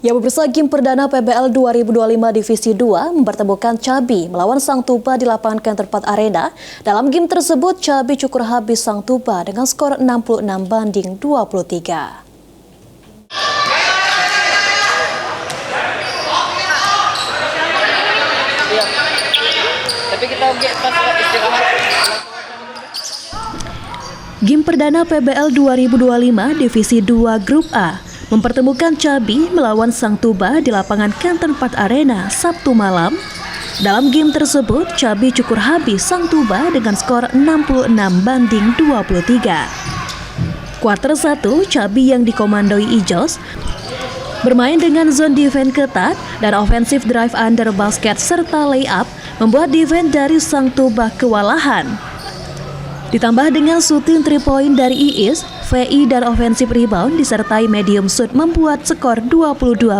Ya pemirsa, game perdana PBL 2025 Divisi 2 mempertemukan Cabi melawan Sang Tuba di lapangan Canterbury Arena. Dalam game tersebut, Cabi cukur habis Sang Tuba dengan skor 66-23. Game perdana PBL 2025 Divisi 2 Grup A mempertemukan Cabi melawan Sang Tuba di lapangan Canterbury Arena Sabtu malam. Dalam game tersebut, Cabi cukur habis Sang Tuba dengan skor 66-23. Kuarter 1, Cabi yang dikomandoi Ijos bermain dengan zone defense ketat dan offensive drive under basket serta layup membuat defense dari Sang Tuba kewalahan. Ditambah dengan shooting 3 point dari Iis, VI dan offensive rebound disertai medium shoot membuat skor 22-0.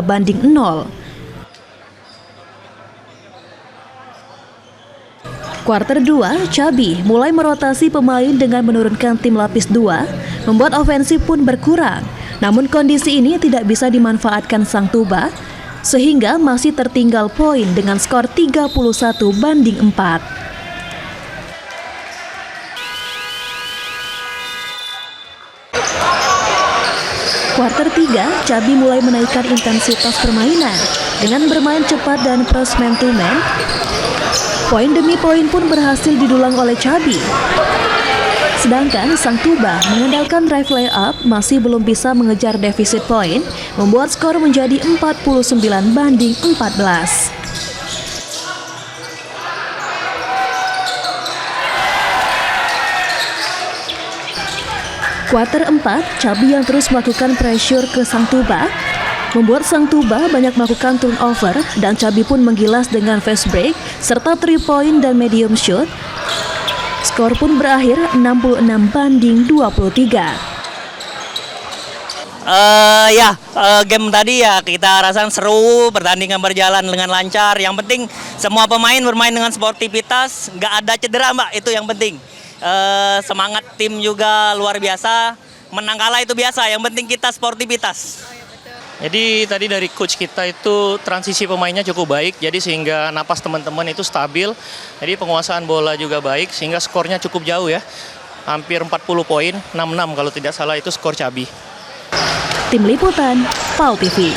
Kuarter 2, Cabi mulai merotasi pemain dengan menurunkan tim lapis 2, membuat ofensif pun berkurang. Namun kondisi ini tidak bisa dimanfaatkan Sang Tuba, sehingga masih tertinggal poin dengan skor 31-4. Kuarter 3, Cabi mulai menaikkan intensitas permainan dengan bermain cepat dan press man to man. Poin demi poin pun berhasil didulang oleh Cabi. Sedangkan Sang Tuba mengandalkan drive layup masih belum bisa mengejar defisit poin, membuat skor menjadi 49-14. Kuarter 4, Cabi yang terus melakukan pressure ke Sang Tuba membuat Sang Tuba banyak melakukan turnover dan Cabi pun menggilas dengan fast break serta 3 point dan medium shoot. Skor pun berakhir 66-23. Game tadi ya kita rasakan seru, pertandingan berjalan dengan lancar. Yang penting semua pemain bermain dengan sportivitas, nggak ada cedera Mbak, itu yang penting. Semangat tim juga luar biasa, menang kalah itu biasa, yang penting kita sportivitas. Jadi tadi dari coach kita itu transisi pemainnya cukup baik, jadi sehingga napas teman-teman itu stabil, jadi penguasaan bola juga baik, sehingga skornya cukup jauh ya, hampir 40 poin, 66 kalau tidak salah itu skor Cabi. Tim Liputan, PAL TV.